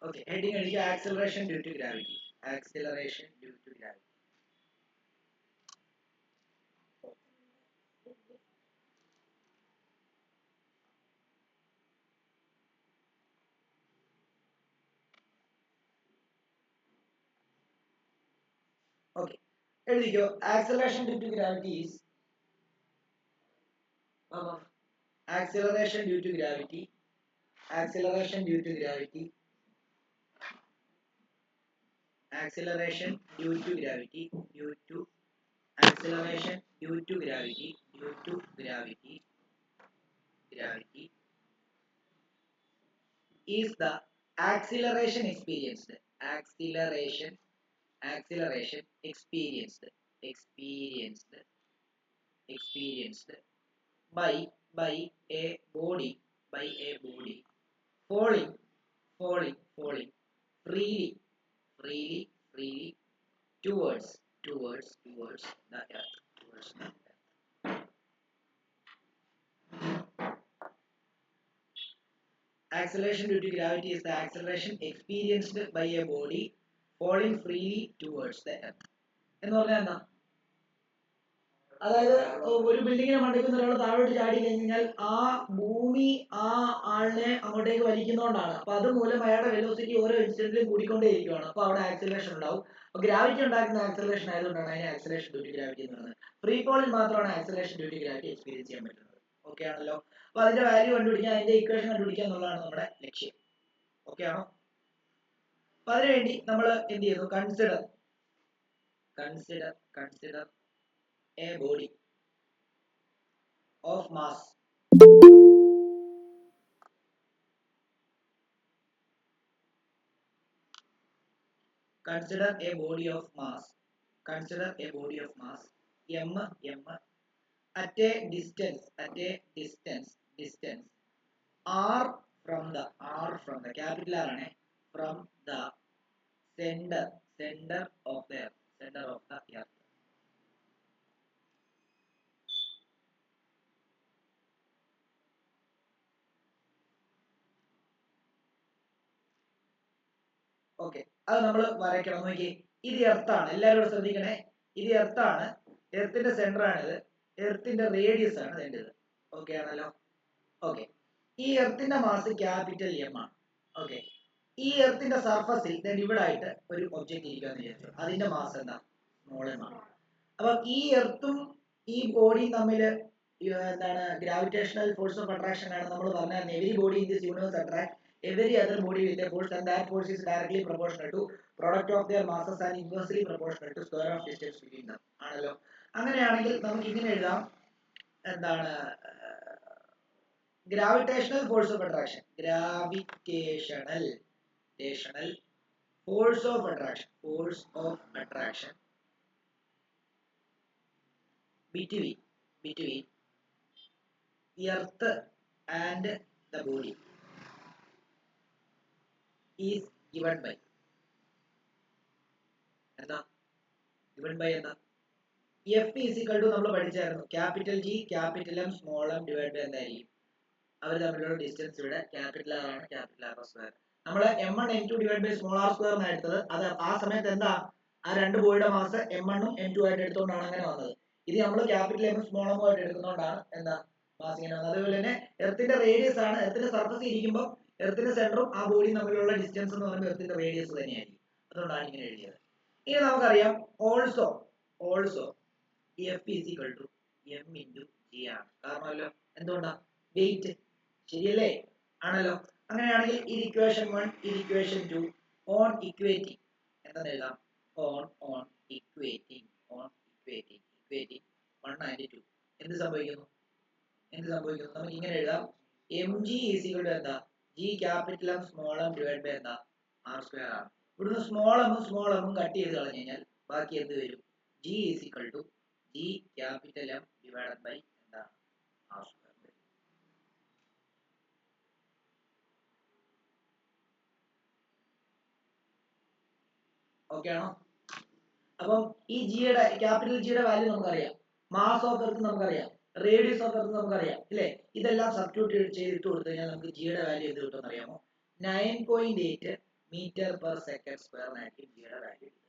Okay, heading അടിക്കുക acceleration due to gravity. Acceleration due to gravity. Okay, എഴുതിക്കോ acceleration due to gravity is acceleration due to gravity. Acceleration due to gravity. Acceleration due to gravity. Due to acceleration due to gravity. Due to gravity. Gravity is the acceleration experienced. Acceleration experienced by a body falling freely towards the earth. Acceleration due to gravity is the acceleration experienced by a body falling freely towards the earth. എന്ന് പറഞ്ഞാൽ എന്താ? അതായത് ഒരു ബിൽഡിങ്ങിനെ മണ്ടയ്ക്ക് നിന്ന് ഒരാൾ താഴോട്ട് ചാടി കഴിഞ്ഞാൽ ആ ഭൂമി ആ ആളിനെ അങ്ങോട്ടേക്ക് വലിക്കുന്നതുകൊണ്ടാണ്. അപ്പൊ അതുമൂലം അയാളുടെ വെലോസിറ്റി ഓരോ ഇൻസ്റ്റന്റിലും കൂടിക്കൊണ്ടേയിരിക്കുകയാണ്. അപ്പൊ അവിടെ ആക്സിലറേഷൻ ഉണ്ടാവും. അപ്പൊ ഗ്രാവിറ്റി ഉണ്ടാക്കുന്ന ആക്സിലറേഷൻ ആയതുകൊണ്ടാണ് അതിനെ ആക്സിലറേഷൻ ഡ്യൂ ടു ഗ്രാവിറ്റി എന്ന് പറയുന്നത്. ഫ്രീ ഫോളിൽ മാത്രമാണ് acceleration due to gravity experience ചെയ്യാൻ പറ്റുന്നത്. ഓക്കെ ആണല്ലോ? അപ്പൊ അതിന്റെ വാല്യൂ കണ്ടുപിടിക്കാൻ, അതിന്റെ ഇക്വേഷൻ കണ്ടുപിടിക്കുക എന്നുള്ളതാണ് നമ്മുടെ ലക്ഷ്യം. ഓക്കെ ആണോ? അപ്പൊ അതിനുവേണ്ടി നമ്മൾ എന്ത് ചെയ്യുന്നു? Consider a body of mass consider a body of mass m at a distance r from the capital R ആണ്, from the center of the earth. Okay, അത് നമ്മൾ വരയ്ക്കണം. നോക്കി, ഇത് എർത്താണ്. എല്ലാവരും ശ്രദ്ധിക്കണേ, ഇത് എർത്താണ്. എർത്തിന്റെ സെന്റർ ആണിത്. എർത്തിന്റെ റേഡിയസ് ആണ് വേണ്ടത്. ഓക്കെ ആണല്ലോ? ഓക്കെ, ഈ എർത്തിന്റെ മാസ് ക്യാപിറ്റൽ എം ആണ്. ഓക്കെ, ഈ എർത്തിന്റെ സർഫസിൽ ഇവിടെ ആയിട്ട് ഒരു ഒബ്ജക്റ്റ് ഇരിക്കാന്ന് വിചാരിച്ചു. അതിന്റെ മാസ് എന്താ? സ്മോൾ എം ആണ്. അപ്പൊ ഈ എർത്തും ഈ ബോഡിയും തമ്മിൽ എന്താണ്? ഗ്രാവിറ്റേഷണൽ ഫോഴ്സ് ഓഫ് അട്രാക്ഷൻ ആണ്. നമ്മൾ പറഞ്ഞായിരുന്നു every body in this universe attract every other body with a force, and that force is directly proportional to product of their masses and inversely proportional to square of distance between them. ആണല്ലോ? അങ്ങനെയാണെങ്കിൽ നമുക്ക് ഇങ്ങനെ എഴുതാം, എന്താണ്? Gravitational force of attraction force of attraction between earth and the body is given by എന്താ? F is equal to നമ്മൾ പഠിച്ചായിരുന്നു, capital G capital M small m divide by എന്തായിരിക്കും? അവർ തമ്മിലുള്ള ഡിസ്റ്റൻസ് ഇവിടെ ക്യാപിറ്റൽ R ആണ്, ക്യാപിറ്റൽ R സ്ക്വയർ. നമ്മൾ m1 m2 divide by small r square എന്നാണ് എടുത്തത്. അത് ആ സമയത്ത് എന്താ? ആ രണ്ട് ബോഡിയുടെ മാസ് m1 ഉം m2 ആയിട്ട് എടുത്തുകൊണ്ടാണ് അങ്ങനെ വന്നത്. ഇത് നമ്മൾ ക്യാപിറ്റൽ M സ്മോൾ m ആയിട്ട് എടുക്കുന്നതുകൊണ്ടാണ് എന്താ മാസ് ഇങ്ങനെ വന്നത്. അതുപോലെ തന്നെ എർത്തിന്റെ റേഡിയസ് ആണ്. എർത്തിന്റെ സർഫസിൽ ഇരിക്കുമ്പോൾ എർത്തിന്റെ സെന്ററും ആ ബോഡിയും തമ്മിലുള്ള ഡിസ്റ്റൻസ് എന്ന് പറയുമ്പോൾ എർത്തിന്റെ റേഡിയസ് തന്നെയായിരിക്കും. അതുകൊണ്ടാണ് ഇങ്ങനെ എഴുതിയത്. ഇനി നമുക്കറിയാം also F is equal to m into g ആണ്. കാരണമല്ലോ എന്തുകൊണ്ടാ? വെയിറ്റ്. ശരിയല്ലേ? ആണല്ലോ? അങ്ങനെയാണെങ്കിൽ ഇത് ഇക്വേഷൻ 1, ഇത് ഇക്വേഷൻ 2. ഓൺ ഇക്വേറ്റിംഗ് എന്താ എഴുതാം? ഓൺ ഇക്വേറ്റിംഗ് 1 and 2 എന്ത് സംഭവിക്കുന്നു? നമുക്ക് ഇങ്ങനെ എഴുതാം, mg is equal to എന്താ? G capital M small m divide by എന്താ? r സ്ക്വയർ ആണ്. ഇവിടുന്ന് സ്മോൾ m കട്ട് ചെയ്ത് കളഞ്ഞു കഴിഞ്ഞാൽ ബാക്കി എന്ത് വരും? G is equal to G capital M divide by എന്താ? r square. ഓക്കെ ആണോ? അപ്പം ഈ ജിയുടെ ക്യാപിറ്റൽ ജിയുടെ വാല്യൂ നമുക്കറിയാം, മാസ് ഓഫ് എർത്ത് നമുക്കറിയാം, റേഡിയസ് ഓഫ് എർത്ത് നമുക്കറിയാം, ഇല്ലേ? ഇതെല്ലാം സബ്സ്റ്റിറ്റ്യൂട്ട് ചെയ്തിട്ട് കൊടുത്തു കഴിഞ്ഞാൽ നമുക്ക് ജിയുടെ വാല്യൂ എന്ത് കിട്ടുമെന്ന് അറിയാമോ? 9.8 മീറ്റർ പെർ സെക്കൻഡ് സ്ക്വയർ എന്നായിരിക്കും ജിയുടെ വാല്യൂ കിട്ടുക.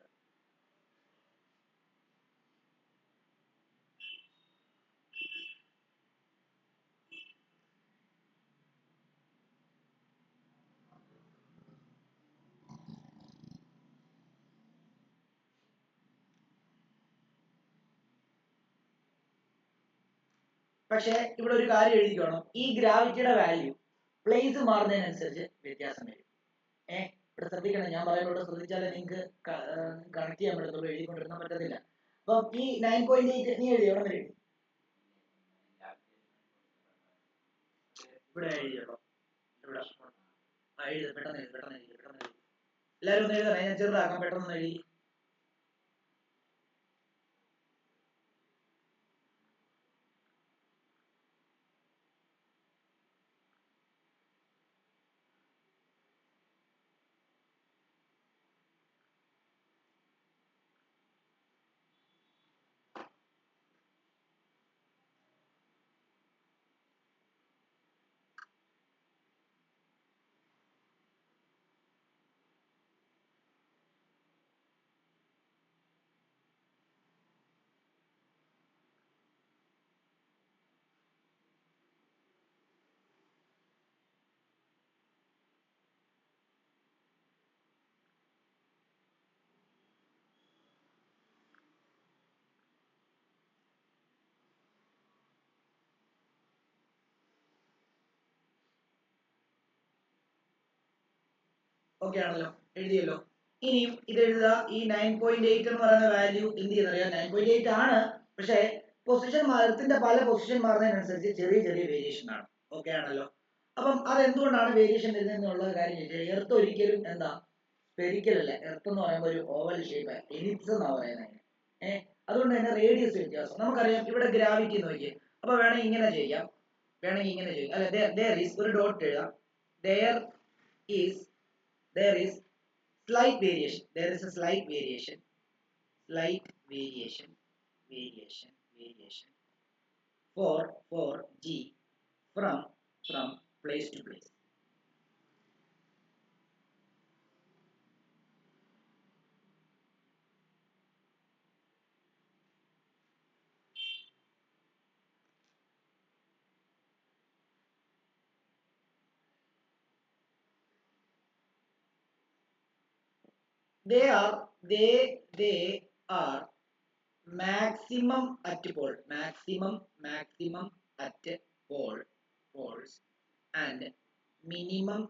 പക്ഷെ ഇവിടെ ഒരു കാര്യം എഴുതിക്കണം, ഈ ഗ്രാവിറ്റിയുടെ വാല്യൂ പ്ലേസ് മാറുന്നതിനനുസരിച്ച് വ്യത്യാസം വരും. ഇവിടെ ശ്രദ്ധിക്കണം, ഞാൻ പറയുന്നത് ശ്രദ്ധിച്ചാലേ നിങ്ങൾക്ക് കണക്ട് ചെയ്യാൻ പറ്റത്തുള്ളൂ, എഴുതിക്കൊണ്ടിരുന്ന പറ്റത്തില്ല. അപ്പൊ ഈ 9.8 നീ എഴുതി എവിടെ എഴുതി? ഇവിടെ എഴുതിയോ? ഇവിടെ എഴുതി, പെട്ടെന്ന് എഴുതി, പെട്ടെന്ന് എഴുതി, പെട്ടെന്ന് എഴുതി. എല്ലാവരും ഒന്ന് എഴുതണേ, ഞാൻ ചെറുതാക്കാം, പെട്ടെന്ന് എഴുതി. ഓക്കെ ആണല്ലോ, എഴുതിയല്ലോ. ഇനിയും ഇത് എഴുതുക. ഈ 9.8 എന്ന് പറയുന്ന വാല്യൂ എന്ത് ചെയ്യുന്നറിയാം? 9.8 ആണ്, പക്ഷേ പൊസിഷൻ എർത്തിന്റെ പല പൊസിഷൻ മാറുന്നതിനനുസരിച്ച് ചെറിയ ചെറിയ വേരിയേഷൻ ആണ്. ഓക്കെ ആണല്ലോ. അപ്പം അതെന്തുകൊണ്ടാണ് വേരിയേഷൻ വരുന്നത് എന്നുള്ള കാര്യം ചോദിച്ചാൽ, എർത്ത് ഒരിക്കലും എന്താ സ്പെരിക്കൽ അല്ല. എർത്ത് എന്ന് പറയുമ്പോൾ ഒരു ഓവൽ ഷേപ്പ്, എലിപ്സ് എന്നാ പറയുന്നത്. അതുകൊണ്ട് തന്നെ റേഡിയസ് വ്യത്യാസം നമുക്കറിയാം. ഇവിടെ ഗ്രാവിറ്റി നോക്കിയേ, അപ്പൊ വേണമെങ്കിൽ ഇങ്ങനെ ചെയ്യാം, വേണമെങ്കിൽ ഇങ്ങനെ ചെയ്യാം. അല്ലെ, there is ഒരു ഡോട്ട് എഴുതാം. there is there is slight variation, there is a slight variation for G from place to place. They are maximum at pole, maximum at poles, and minimum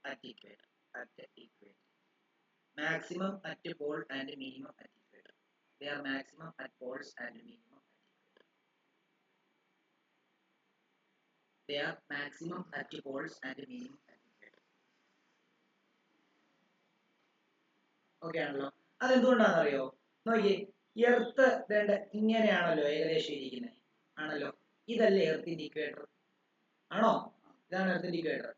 at equator, maximum at pole and minimum at equator. They are maximum at poles and minimum at equator. They are maximum at poles and minimum at equator. Okay ആണല്ലോ. അതെന്തുകൊണ്ടാണെന്നറിയോ? നോക്കിയേ, earth വേണ്ട ഇങ്ങനെയാണല്ലോ ഏകദേശം ഇരിക്കുന്നത്, ആണല്ലോ. ഇതല്ലേ എർത്തിന്റെ equator? ആണോ? ഇതാണ് എർത്തിന്റെ ഇക്വേറ്റർ.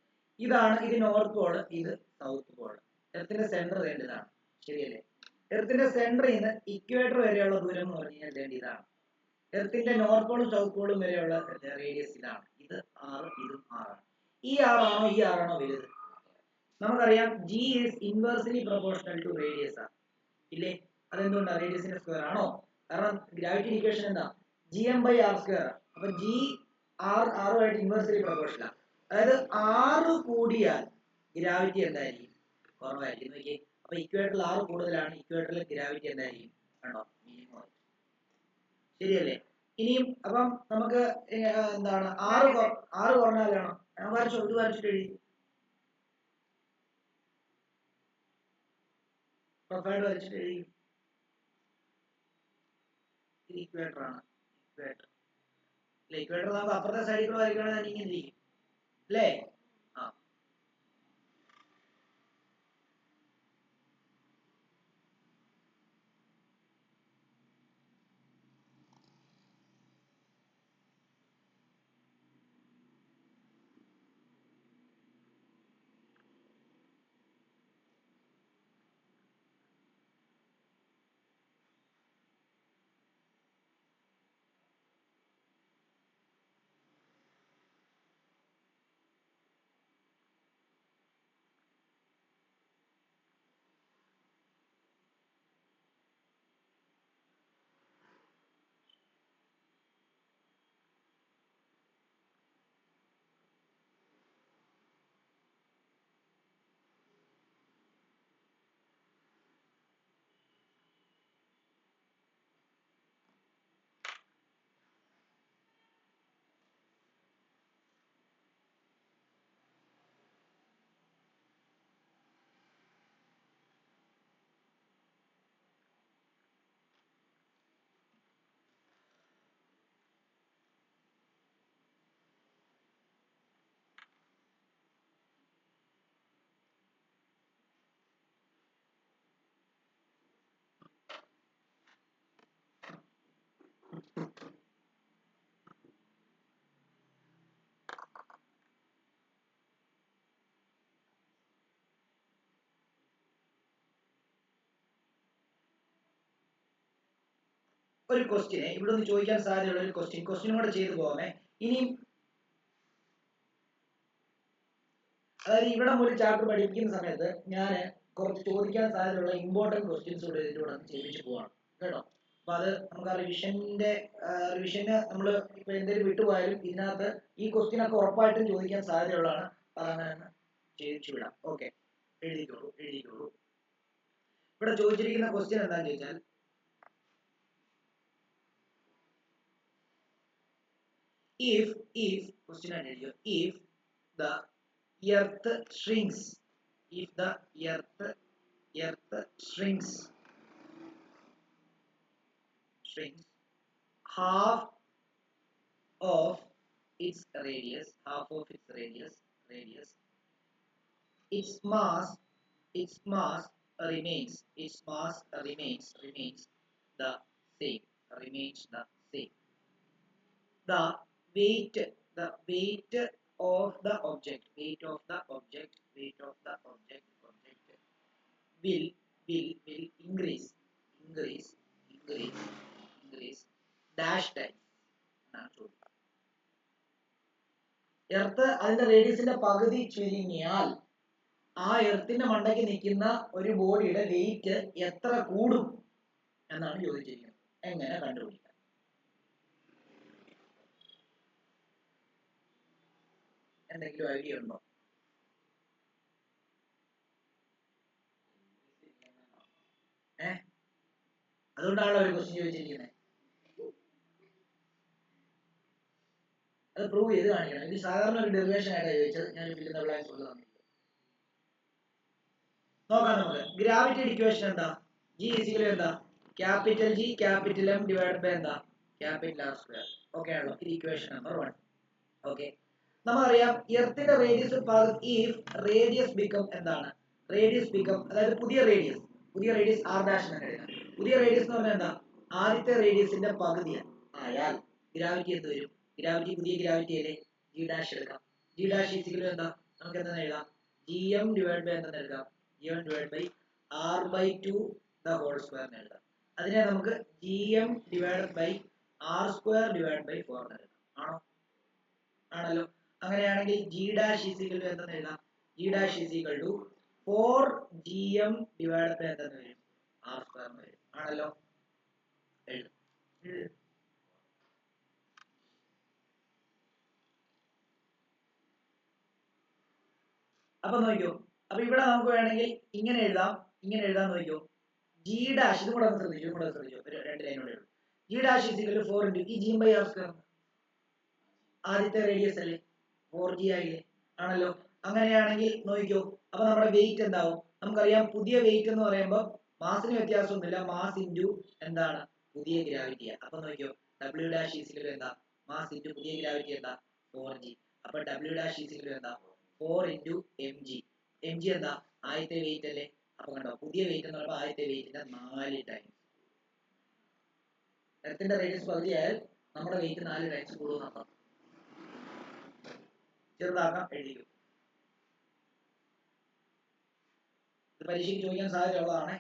ഇതാണ് ഇത് നോർത്ത് പോൾ, ഇത് സൗത്ത് പോൾ. എർത്തിന്റെ സെന്റർ വേണ്ട ഇതാണ്, ശരിയല്ലേ? എർത്തിന്റെ സെന്ററിൽ നിന്ന് ഇക്വേറ്റർ വരെയുള്ള ദൂരം എന്ന് പറഞ്ഞു കഴിഞ്ഞാൽ ഇതാണ്. എർത്തിന്റെ നോർത്ത് പോളും സൗത്ത് പോളും വരെയുള്ള റേഡിയസ് ഇതാണ്. ഇത് 6, ഇതും 6. ഈ 6 ആണോ ഈ 6 ആണോ വലുത്? നമുക്കറിയാം G is inversely proportional to radius ആണ്, ഇല്ലേ? അതെന്തുകൊണ്ടാണ്? റേഡിയസിന്റെ സ്ക്വയർ ആണോ? കാരണം ഗ്രാവിറ്റി ഇക്വേഷൻ എന്താ? Gm/r². അപ്പൊ G ആറുമായിട്ട് ഇൻവേഴ്സ്ലി പ്രൊപ്പോർഷണൽ ആണ്. അതായത് 6 കൂടിയാൽ ഗ്രാവിറ്റി എന്തായിരിക്കും? കുറവായിരിക്കും. നോക്കിയേ, അപ്പൊ ഇക്വേറ്ററിൽ 6 കൂടുതലാണ്, ഇക്വേറ്ററിൽ ഗ്രാവിറ്റി എന്തായിരിക്കും? ആണോ? മിനിമം. ശരിയല്ലേ? ഇനിയും അപ്പം നമുക്ക് എന്താണ് 6 കുറഞ്ഞാലാണോ? ഞാൻ വരച്ചിട്ട് എഴുതി, പ്രൊഫൈൽ വരച്ചിട്ട് എഴുതി. ഇക്വേറ്റർ ആണ്, ഇക്വേറ്റർ. ഇക്വേറ്റർ നമുക്ക് അപ്പുറത്തെ സൈഡിൽ കൂടെ വരയ്ക്കുകയാണെങ്കിൽ ഇങ്ങനെ ഇരിക്കും, അല്ലേ? ആ, ഒരു ക്വസ്റ്റ്യനെ ഇവിടെ നിന്ന് ചോദിക്കാൻ സാധ്യതയുള്ള ഒരു ക്വസ്റ്റ്യനും കൂടെ ചെയ്തു പോകാമേ. ഇനിയും അതായത് ഇവിടെ ഒരു ചാപ്റ്റർ പഠിപ്പിക്കുന്ന സമയത്ത് ഞാൻ കുറച്ച് ചോദിക്കാൻ സാധ്യതയുള്ള ഇമ്പോർട്ടന്റ് ക്വസ്റ്റ്യൻസ് കൂടെ ഇതിലൂടെ ചെയ്യിച്ചു പോവാണ് കേട്ടോ. അപ്പൊ അത് നമുക്ക് ആ റിവിഷന് നമ്മൾ ഇപ്പൊ എന്തെങ്കിലും വിട്ടുപോയാലും ഇതിനകത്ത് ഈ ക്വസ്റ്റ്യൻ ഒക്കെ ഉറപ്പായിട്ടും ചോദിക്കാൻ സാധ്യതയുള്ളതാണ്. അപ്പൊ അതങ്ങനെ ചെയ്യിച്ചു വിടാം. ഓക്കെ, എഴുതിക്കോളൂ. ഇവിടെ ചോദിച്ചിരിക്കുന്ന ക്വസ്റ്റ്യൻ എന്താണെന്ന് ചോദിച്ചാൽ if question and if the earth shrinks, if the earth shrinks half of its radius, its mass remains the same, the weight of the object will increase dash times. Earth അതിന്റെ റേഡിയസിന്റെ പകുതി ചുരുങ്ങിയാൽ ആ എർത്തിന്റെ മണ്ടയ്ക്ക് നിൽക്കുന്ന ഒരു ബോഡിയുടെ wait എത്ര കൂടും എന്നാണ് ചോദിച്ചിരിക്കുന്നത്. എങ്ങനെ കണ്ടുപിടിക്കാം? എന്തെങ്കിലും ഐഡിയ ഉണ്ടോ? അതുകൊണ്ടാണല്ലോ ഒരു ക്വസ്റ്റ്യൻ ചോദിച്ചിരിക്കുന്നത്. അത് പ്രൂവ് ചെയ്ത് കാണിക്കണം. ഇത് സാധാരണ ഒരു ഡെറിവേഷൻ ആയിട്ടാണ് ചോദിച്ചത്. ഞാൻ നോക്കാം. നമുക്ക് ഗ്രാവിറ്റിയുടെ ഇക്വേഷൻ എന്താ? G ഈക്വൽ എന്താ? Capital G capital M divide by എന്താ? Capital R square. ഓക്കെ ആണല്ലോ? ഇത് ഇക്വേഷൻ നമ്പർ 1. ഓക്കെ, നമുക്കറിയാം എർത്തിന്റെ റേഡിയസ് റേഡിയസ് ബിക്കം എന്താണ്? അതായത് പുതിയ റേഡിയസ് r ഡാഷ് എന്ന് എഴുതാം. പുതിയ റേഡിയസ് എന്ന് പറഞ്ഞാൽ എന്താ? ആദ്യത്തെ റേഡിയസിന്റെ പകുതി ആയാൽ ഗ്രാവിറ്റി എന്ത് വരും? പുതിയ ഗ്രാവിറ്റി അല്ലേ? G ഡാഷ് എടുക്കാം. G ഡാഷ് ഈക്വൽ എന്താ? നമുക്ക് എന്താ എഴുതാം? Gm ഡിവൈഡ് ബൈ എന്താ എഴുതാം? Gm divide by r/2 the whole square എന്ന് എഴുതാം. അതിനെ നമുക്ക് Gm divide by r square divide by 4 എന്ന് എഴുതാം. ആണല്ലോ? അങ്ങനെയാണെങ്കിൽ G ഡാഷ് ഈക്വൽ എന്താന്ന് എഴുതാം? G dash equal to 4Gm divide by എന്താന്ന് വരും? R സ്ക്വയർ എന്ന് വരും. ആണല്ലോ? എഴുതും. അപ്പൊ നോക്കിയോ, അപ്പൊ ഇവിടെ നമുക്ക് വേണമെങ്കിൽ ഇങ്ങനെ എഴുതാൻ നോക്കിയോ. G ഡാഷ് ഇതും കൂടെ ശ്രദ്ധിച്ചു. ഒരു 2 ലൈനോടെ ഉള്ളൂ. G dash equal to 4 into ഈ G ബൈ R സ്ക്വയർ ആദ്യത്തെ റേഡിയസ് അല്ലേ? 4G ആയില്ലേ? ആണല്ലോ? അങ്ങനെയാണെങ്കിൽ നോക്കിക്കോ, അപ്പൊ നമ്മുടെ വെയിറ്റ് എന്താവും? നമുക്കറിയാം പുതിയ വെയിറ്റ് എന്ന് പറയുമ്പോൾ മാസിന് വ്യത്യാസമൊന്നുമില്ല. മാസ് ഇൻറ്റു എന്താണ്? പുതിയ ഗ്രാവിറ്റി. അപ്പൊ നോക്കിയോ, W ഡാഷ് ഈക്വൽ എന്താ? മാസ് ഇൻറ്റു പുതിയ ഗ്രാവിറ്റി എന്താ? 4G. അപ്പൊ W ഡാഷ് ഈക്വൽ എന്താ? 4 into mg. mg എന്താ? ആദ്യത്തെ വെയിറ്റ് അല്ലേ? അപ്പൊ കണ്ടോ, പുതിയ വെയിറ്റ് എന്ന് പറയുമ്പോൾ ആദ്യത്തെ വെയിറ്റിന്റെ 4 ടൈംസ്. എർത്തിന്റെ റേഡിയസ് പകുതിയായാൽ നമ്മുടെ വെയിറ്റ് 4 ടൈംസ് കൂടുന്നതാണ്. ചെറുതാക്കാം, എഴുതിക്കും. ഇത് പരീക്ഷയ്ക്ക് ചോദിക്കാൻ സാധ്യതയുള്ളതാണ്.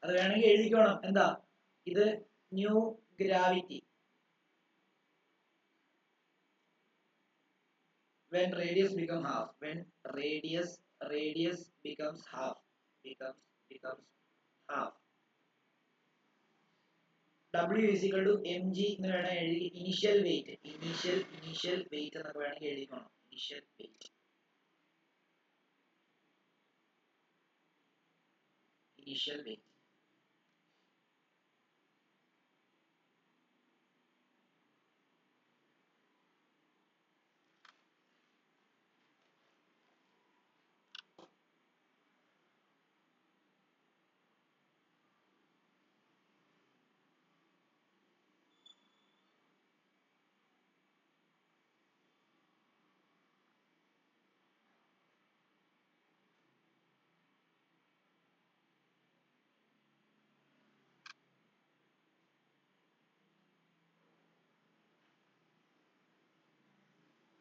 അത് വേണമെങ്കിൽ എഴുതിക്കോണം. എന്താ ഇത്? New gravity when radius becomes half, radius becomes half, W is equal to mg എന്ന് വേണമെങ്കിൽ എഴുതി. ഇനിഷ്യൽ വെയിറ്റ് എന്നൊക്കെ വേണമെങ്കിൽ എഴുതിക്കോണം. ഇനിഷ്യൽ വെയിറ്റ്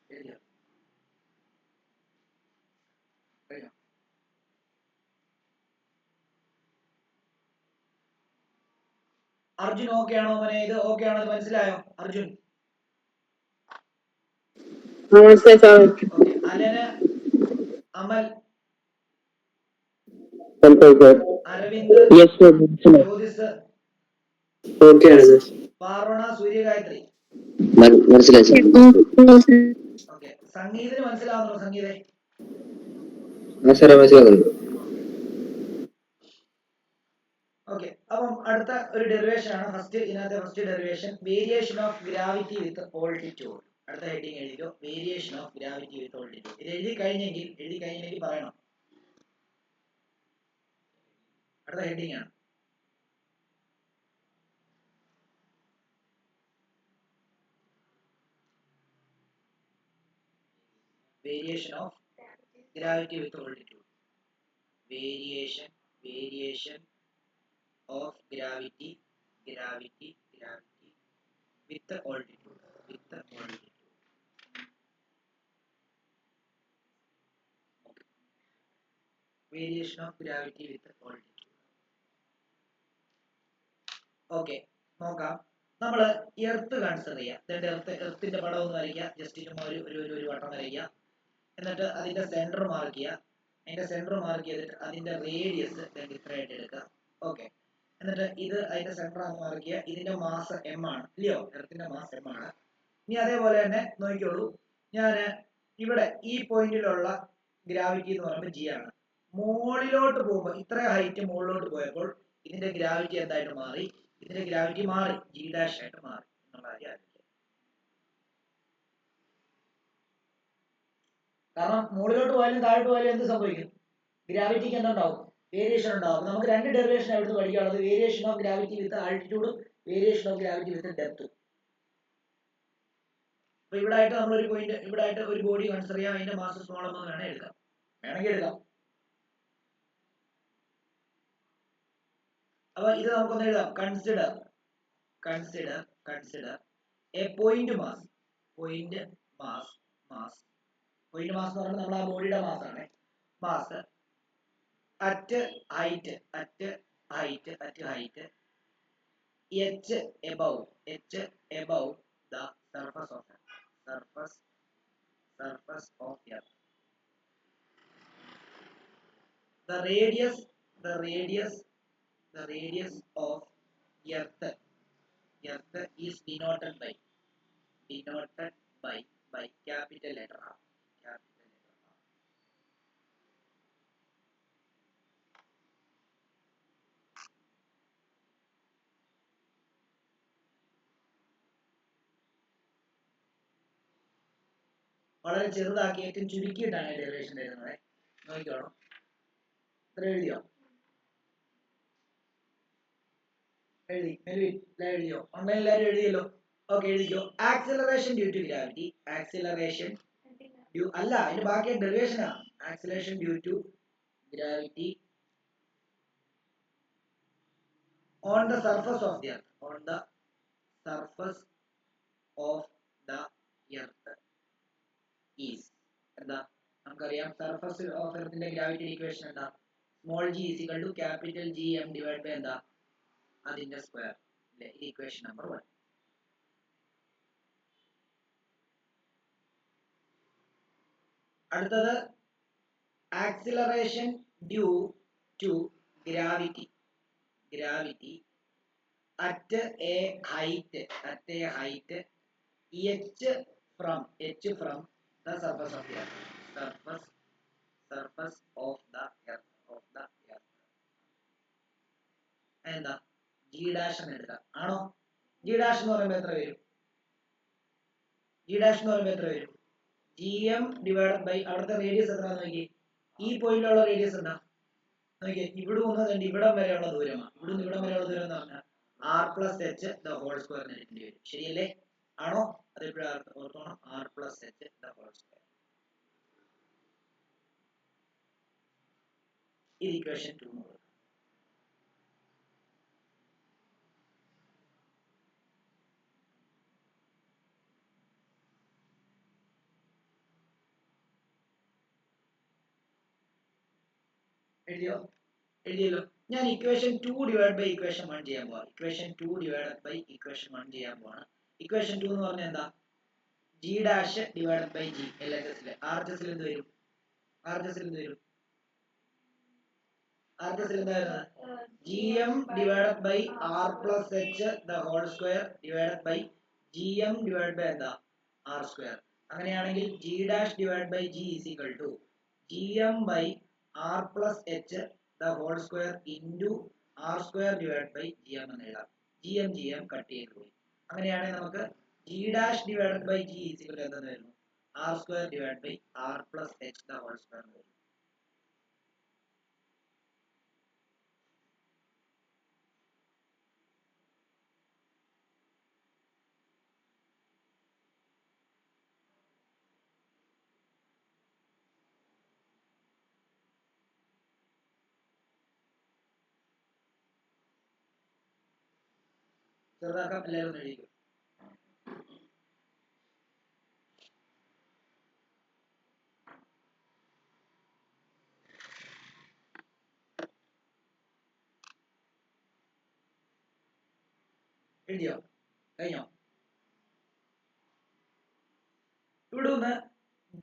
എഴുതിയോ? അർജുൻ ഓക്കെ ആണോ മോനെ? ഇത് ഓക്കെ ആണോ? മനസ്സിലായോ Arjun? Okay. Alan, Amal, Aravind, Jyothis, Parvana, Suryagayathri. Okay. സംഗീതിന് മനസ്സിലാവുന്നോ? സംഗീതേ ഓക്കെ. അപ്പം അടുത്ത ഒരു ഡെറിവേഷൻ ആണ് ഇതിനകത്തെ first derivation, variation of gravity with altitude. അടുത്ത ഹെഡിങ് എഴുതിക്കോ, variation of gravity with altitude. ഇത് എഴുതി കഴിഞ്ഞെങ്കിൽ പറയണം. അടുത്ത ഹെഡിങ് ആണ് variation of gravity with altitude. Variation of gravity with altitude. Variation of gravity with altitude. Okay, നോക്കാം. നമ്മൾ എർത്ത് കൺസിഡർ ചെയ്യാം. എർത്തിന്റെ പടം ഒന്ന് വരയ്ക്കുക. ജസ്റ്റ് ചുമ്മാ ഒരു വട്ടം വരയ്ക്കുക. എന്നിട്ട് അതിന്റെ സെന്റർ മാർക്ക് ചെയ്യുക. ചെയ്തിട്ട് അതിന്റെ റേഡിയസ് ഇത്രയായിട്ട് എടുക്കുക. ഓക്കെ. എന്നിട്ട് ഇത് അതിന്റെ സെന്റർ മാർക്ക് ചെയ്യുക. ഇതിന്റെ മാസ് m ആണ്, ഇല്ലയോ? എർത്തിന്റെ മാസ് m ആണ്. ഇനി അതേപോലെ തന്നെ നോക്കിക്കോളൂ, ഞാൻ ഇവിടെ ഈ പോയിന്റിലുള്ള ഗ്രാവിറ്റി എന്ന് പറയുമ്പോൾ g ആണ്. മുകളിലോട്ട് പോകുമ്പോൾ, ഇത്ര ഹൈറ്റ് മുകളിലോട്ട് പോയപ്പോൾ ഇതിന്റെ ഗ്രാവിറ്റി എന്തായിട്ട് മാറി? ഇതിന്റെ ഗ്രാവിറ്റി മാറി, g' ആയിട്ട് മാറി എന്നുള്ള കാര്യം. കാരണം മുകളിലോട്ട് പോയാലും താഴോട്ട് പോയാലും എന്ത് സംഭവിക്കും? ഗ്രാവിറ്റിക്ക് എന്തുണ്ടാവും? വേരിയേഷൻ ഉണ്ടാവും. നമുക്ക് രണ്ട് ഡെറിവേഷൻ അവിടുന്ന് പഠിക്കാനുള്ളത്, വേരിയേഷൻ ഓഫ് ഗ്രാവിറ്റി വിത്ത് ആൾട്ടിറ്റ്യൂഡും വേരിയേഷൻ ഓഫ് ഗ്രാവിറ്റി വിത്ത് ഡെപ്തും. അപ്പൊ ഇവിടെ ആയിട്ട് നമ്മൾ ഒരു പോയിന്റ്, ഇവിടെ ആയിട്ട് ഒരു ബോഡി കൺസിഡർ ചെയ്യാം. അതിന്റെ മാസ് സ്മോൾ എന്ന് വേണമെങ്കിൽ എടുക്കാം. അപ്പൊ ഇത് നമുക്കൊന്ന് എഴുതാം. കൺസിഡർ എ പോയിന്റ് മാസ് എന്ന് പറയുന്നത് നമ്മൾ ആ ബോഡിയുടെ മാസ് ആണ്. Mass at height h above the surface of earth. The radius of earth is denoted by capital letter R. വളരെ ചെറുതാക്കി ഏറ്റവും ചുരുക്കിയിട്ടാണ് ഡെറിവേഷൻ തരുന്നത്. നോക്കിക്കോളൂ. ഇത്ര എഴുതിയോ? എഴുതിയോ? ഓൺലൈൻ എല്ലാവരും എഴുതിയല്ലോ. ഓക്കെ, എഴുതിക്കോ. Acceleration due to gravity. അല്ല, അതിന്റെ ബാക്കി ഡെറിവേഷനാ. Acceleration due to gravity on the surface of the earth. Is എന്താ? നമുക്കറിയാം, സർഫസ് ഓഫ് എർത്തിന്റെ ഗ്രാവിറ്റി ഇക്വേഷൻ എന്താ? Small g is equal to capital Gm divided by എന്താ? അതിന്റെ സ്ക്വയർ. Equation number 1. അടുത്തത് acceleration due to gravity at a height h from the surface of the earth. Surface of the earth. എന്താ? g' എന്ന് എടുക്കാം. ആണോ? g' എന്ന് പറയുമ്പോൾ എത്ര വരും? gm ഡിവൈഡഡ് ബൈ അവിടുത്തെ റേഡിയസ് എത്രയാണെന്ന് നോക്കി. ഈ പോയിന്റിലുള്ള റേഡിയസ് എന്താ നോക്കിയേ? ഇവിടെ ഒന്നും ഇവിടം വരെയുള്ള ദൂരമാണ്. ഇവിടുന്ന് ഇവിടം വരെയുള്ള ദൂരം എന്ന് പറഞ്ഞാൽ r+h the whole square എടുക്കേണ്ടി വരും. ശരിയല്ലേ? ആണോ? അതെപ്പോഴും ഓർത്തോണം, r+h the whole square. ഇത് ഇക്വേഷൻ 2. എഴുതിയല്ലോ. ഞാൻ ഇക്വേഷൻ 2 ഡിവൈഡ് ബൈ ഇക്വേഷൻ 1 ചെയ്യാൻ പോവാം. ഇക്വേഷൻ 2 ഡിവൈഡ് ബൈ ഇക്വേഷൻ 1 ചെയ്യാൻ പോവാണ്. ഇക്വേഷൻ 2 എന്ന് പറഞ്ഞാൽ എന്താ? G dash divide by G LHS ൽ RHS ൽ എന്ത് വരും? RHS ൽ എന്ത് വരും? RHS ൽ എന്താ വരുന്നത്? GM divide by R plus H the whole square divide by GM divide by എന്താ? R square. അങ്ങനെയാണെങ്കിൽ G dash divide by G is equal to GM by R plus H the whole square into R square divided by GM എന്ന് എഴുതാം. GM cut ചെയ്ത് പോയി. അങ്ങനെയാണെങ്കിൽ നമുക്ക് G dash divided by G is equal to എന്തെന്ന് വരുന്നു? R square divided by R plus H the whole square എന്ന് വരും. ചെറുതാക്കാം, എല്ലാവരും എഴുതിക്കും. എഴുതിയോ? കഴിഞ്ഞോ? ഇവിടെ നിന്ന്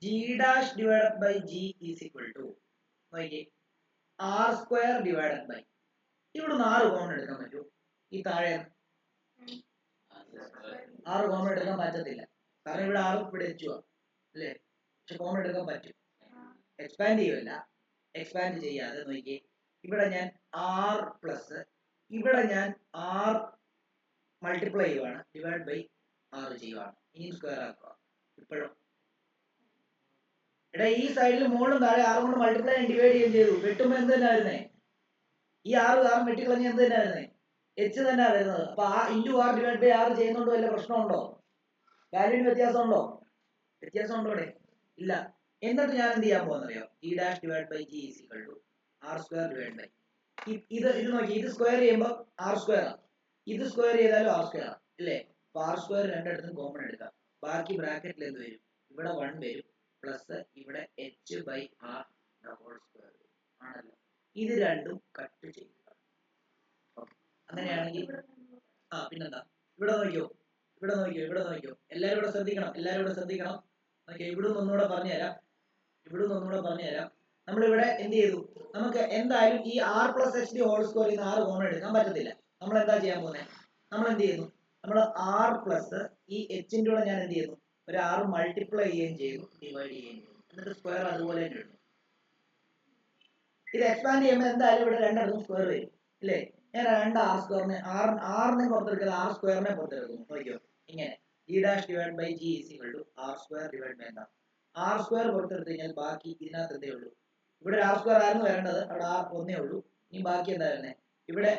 G dash divided by G is equal to നോക്കിയേ R square divided by ഇവിടെ നിന്ന് 6 കോമൺ എടുക്കാൻ പറ്റൂ? ഈ താഴെ 6 കോമൺ എടുക്കാൻ പറ്റത്തില്ല, കാരണം ഇവിടെ 6 ഇവിടെ വെച്ചുവാ അല്ലേ? പക്ഷെ കോമൺ എടുക്കാൻ പറ്റും. എക്സ്പാൻഡ് ചെയ്യുമല്ല, എക്സ്പാൻഡ് ചെയ്യാതെ നോക്കിയേ ഇവിടെ ഞാൻ R പ്ലസ് ഇവിടെ ഞാൻ R മൾട്ടിപ്ലൈ ചെയ്യുവാണ്, ഡിവൈഡ് ബൈ R ചെയ്യുവാണ്. ഇനി സ്ക്വയർ ആക്കുക. ഇപ്പോഴും എടാ ഈ സൈഡിൽ മുകളിലും താഴെ 6 കൊണ്ട് മൾട്ടിപ്ലൈ ഡിവൈഡ് ചെയ്യുകയും ചെയ്തു. വെട്ടുമ്പോൾ എന്ത് തന്നെ വരുന്നേ? ഈ 6 വെട്ടിക്കളഞ്ഞ എന്ത് തന്നെ വരുന്നേ? H തന്നെ വരുന്നത്. അപ്പൊ ആ into R divide by R ചെയ്യുന്നോണ്ട് വല്ല പ്രശ്നമുണ്ടോ? വാല്യൂവിന് വ്യത്യാസം ഉണ്ടോ? വ്യത്യാസം ഉണ്ടോ ഇവിടെ? ഇല്ല. എന്നിട്ട് ഞാൻ എന്ത് ചെയ്യാൻ പോകുന്നറിയോ? G dash divide by G is equal to R square divide by ഇത് നോക്കി, ഇത് സ്ക്വയർ ചെയ്യുമ്പോൾ R സ്ക്വയർ ആണ്, ഇത് സ്ക്വയർ ചെയ്താലും R സ്ക്വയർ ആണ് അല്ലേ? അപ്പൊ R സ്ക്വയർ രണ്ടിടത്തും കോമൺ എടുക്കാം. ബാക്കി ബ്രാക്കറ്റിൽ എന്ത് വരും? ഇവിടെ 1 വരും പ്ലസ് ഇവിടെ H by R whole square ആണല്ലോ. ഇത് രണ്ടും കട്ട് ചെയ്യുക. അങ്ങനെയാണെങ്കിൽ പിന്നെന്താ? ഇവിടെ നോക്കിയോ, ഇവിടെ നോക്കിയോ, ഇവിടെ നോക്കിയോ. എല്ലാവരും ഇവിടെ ശ്രദ്ധിക്കണം, എല്ലാവരും ഇവിടെ ശ്രദ്ധിക്കണം. നോക്കിയോ, ഇവിടെ ഒന്നുകൂടെ പറഞ്ഞുതരാം, ഇവിടെ ഒന്നുകൂടെ പറഞ്ഞുതരാം. നമ്മളിവിടെ എന്ത് ചെയ്തു? നമുക്ക് എന്തായാലും ഈ R plus H the whole square ചെയ്യുന്ന 6 കോമൺ എടുക്കാൻ പറ്റത്തില്ല. നമ്മൾ എന്താ ചെയ്യാൻ പോകുന്നത്? നമ്മൾ എന്ത് ചെയ്യുന്നു? നമ്മൾ R പ്ലസ് ഈ H കൂടെ ഞാൻ എന്ത് ചെയ്യുന്നു? ഒരു 6 മൾട്ടിപ്ലൈ ചെയ്യുകയും ചെയ്തു, ഡിവൈഡ് ചെയ്യുകയും ചെയ്തു. എന്നിട്ട് സ്ക്വയർ അതുപോലെ തന്നെ ഇടുന്നു. ഇത് എക്സ്പാൻഡ് ചെയ്യുമ്പോൾ എന്തായാലും ഇവിടെ രണ്ടിടത്തും സ്ക്വയർ വരും അല്ലേ? ഞാൻ 2 R സ്ക്വയറിനെ ആറിനെ പുറത്തെടുക്കുന്നത് R സ്ക്വയറിനെ പുറത്തെടുക്കുന്നു. നോക്കിയോ, ഇങ്ങനെ G dash divide by G is equal to R square divide by എന്താ? R സ്ക്വയർ പുറത്തെടുത്ത് കഴിഞ്ഞാൽ ബാക്കി ഇതിനകത്ത് എന്തേ ഉള്ളൂ? ഇവിടെ R സ്ക്വയർ ആയിരുന്നു വരേണ്ടത്, അവിടെ R ഒന്നേ ഉള്ളൂ. ഇനി ബാക്കി എന്താ വരുന്നത്? ഇവിടെ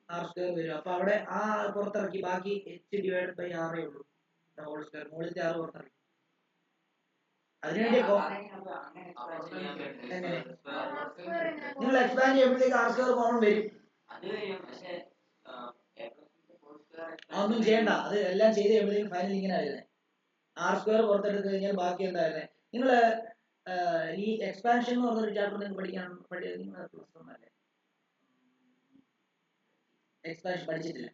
R സ്ക്വയർ വരും. അപ്പൊ അവിടെ ആ പുറത്തിറക്കി, ബാക്കി H ഡിവൈഡ് ബൈ R ഉള്ളൂ ഹോൾ സ്ക്വയർ. മുകളിലത്തെ R പുറത്തിറക്കി. അതിനുവേണ്ടി എങ്ങനെ നിങ്ങൾ എക്സ്പാൻഡ് ചെയ്യുമ്പോഴത്തേക്ക് R സ്ക്വയർ കോമൺ വരും. ഒന്നും ചെയ്യണ്ട, അത് എല്ലാം ചെയ്ത് കഴിയുമ്പോഴത്തേക്കും ഫൈനൽ ഇങ്ങനെ വരുന്നത്. R സ്ക്വയർ പുറത്തെടുത്ത് കഴിഞ്ഞാൽ ബാക്കി എന്താ വരുന്നത്? നിങ്ങൾ ഈ എക്സ്പാൻഷൻ എന്ന് പറഞ്ഞൊരു ചാപ്റ്റർ നിങ്ങൾക്ക് പഠിക്കാൻ എക്സ്പാൻഷൻ പഠിച്ചിട്ടില്ല.